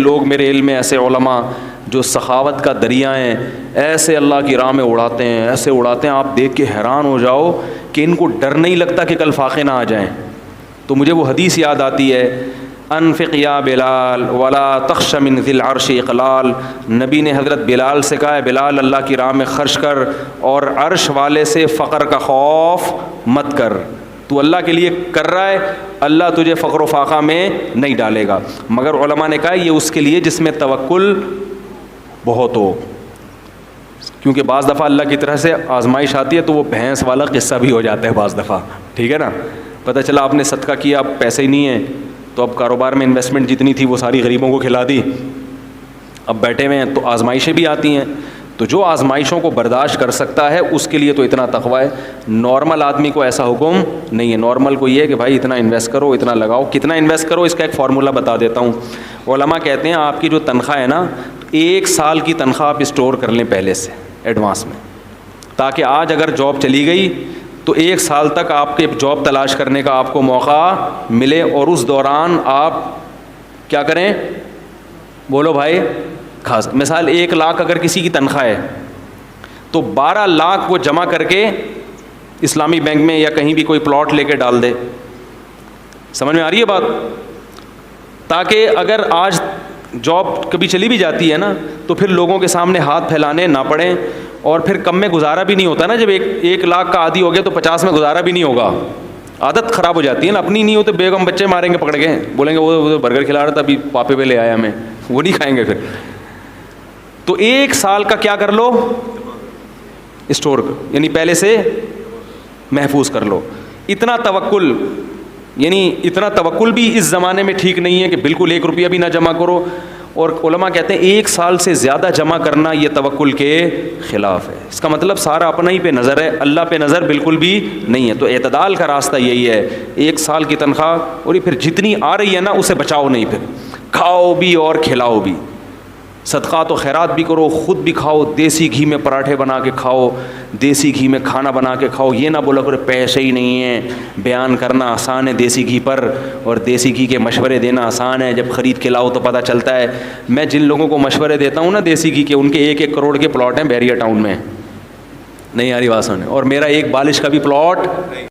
لوگ میرے علم میں ایسے علماء جو سخاوت کا دریا ہیں، ایسے اللہ کی راہ میں اڑاتے ہیں، ایسے اڑاتے ہیں، آپ دیکھ کے حیران ہو جاؤ کہ ان کو ڈر نہیں لگتا کہ کل فاقے نہ آ جائیں۔ تو مجھے وہ حدیث یاد آتی ہے، انفق یا بلال ولا تخش من ذی العرش اقلال۔ نبی نے حضرت بلال سے کہا ہے بلال اللہ کی راہ میں خرچ کر اور عرش والے سے فقر کا خوف مت کر، تو اللہ کے لیے کر رہا ہے، اللہ تجھے فقر و فاقہ میں نہیں ڈالے گا۔ مگر علماء نے کہا یہ اس کے لیے جس میں توکل بہت ہو، کیونکہ بعض دفعہ اللہ کی طرح سے آزمائش آتی ہے تو وہ بھینس والا قصہ بھی ہو جاتا ہے بعض دفعہ، ٹھیک ہے نا، پتہ چلا آپ نے صدقہ کیا، اب پیسے ہی نہیں ہیں، تو اب کاروبار میں انویسٹمنٹ جتنی تھی وہ ساری غریبوں کو کھلا دی، اب بیٹھے ہوئے ہیں، تو آزمائشیں بھی آتی ہیں۔ تو جو آزمائشوں کو برداشت کر سکتا ہے اس کے لیے تو اتنا تقویٰ ہے۔ نارمل آدمی کو ایسا حکم نہیں ہے، نارمل کو یہ ہے کہ بھائی اتنا انویسٹ کرو، اتنا لگاؤ۔ کتنا انویسٹ کرو اس کا ایک فارمولہ بتا دیتا ہوں۔ علماء کہتے ہیں آپ کی جو تنخواہ ہے نا، 1 سال کی تنخواہ آپ اسٹور کر لیں پہلے سے ایڈوانس میں، تاکہ آج اگر جاب چلی گئی تو 1 سال تک آپ کے جاب تلاش کرنے کا آپ کو موقع ملے، اور اس دوران آپ کیا کریں، بولو بھائی، خاص مثال 1 لاکھ اگر کسی کی تنخواہ ہے تو 12 لاکھ وہ جمع کر کے اسلامی بینک میں یا کہیں بھی کوئی پلاٹ لے کے ڈال دے۔ سمجھ میں آ رہی ہے بات؟ تاکہ اگر آج جاب کبھی چلی بھی جاتی ہے نا تو پھر لوگوں کے سامنے ہاتھ پھیلانے نہ پڑیں، اور پھر کم میں گزارا بھی نہیں ہوتا نا، جب 1 لاکھ کا عادی ہو گیا تو 50 میں گزارا بھی نہیں ہوگا، عادت خراب ہو جاتی ہے نا، اپنی نہیں ہو تو بیگم بچے ماریں گے پکڑ کے، بولیں گے وہ برگر کھلا رہا تھا ابھی پاپے پہ لے آیا ہمیں، وہ نہیں کھائیں گے پھر۔ تو 1 سال کا کیا کر لو، اسٹور، یعنی پہلے سے محفوظ کر لو۔ اتنا توکل، یعنی اتنا توکل بھی اس زمانے میں ٹھیک نہیں ہے کہ بالکل 1 روپیہ بھی نہ جمع کرو، اور علماء کہتے ہیں 1 سال سے زیادہ جمع کرنا یہ توکل کے خلاف ہے۔ اس کا مطلب سارا اپنا ہی پہ نظر ہے، اللہ پہ نظر بالکل بھی نہیں ہے۔ تو اعتدال کا راستہ یہی ہے، 1 سال کی تنخواہ، اور یہ پھر جتنی آ رہی ہے نا اسے بچاؤ نہیں، پھر کھاؤ بھی اور کھلاؤ بھی، صدقات و خیرات بھی کرو، خود بھی کھاؤ، دیسی گھی میں پراٹھے بنا کے کھاؤ، دیسی گھی میں کھانا بنا کے کھاؤ۔ یہ نہ بولا کرو پیسے ہی نہیں ہیں، بیان کرنا آسان ہے دیسی گھی پر، اور دیسی گھی کے مشورے دینا آسان ہے، جب خرید کے لاؤ تو پتہ چلتا ہے۔ میں جن لوگوں کو مشورے دیتا ہوں نا دیسی گھی کے، ان کے 1-1 کروڑ کے پلاٹ ہیں بیریا ٹاؤن میں، نہیں آ رہی بات سمجھ، اور میرا ایک بالش کا بھی پلاٹ نہیں۔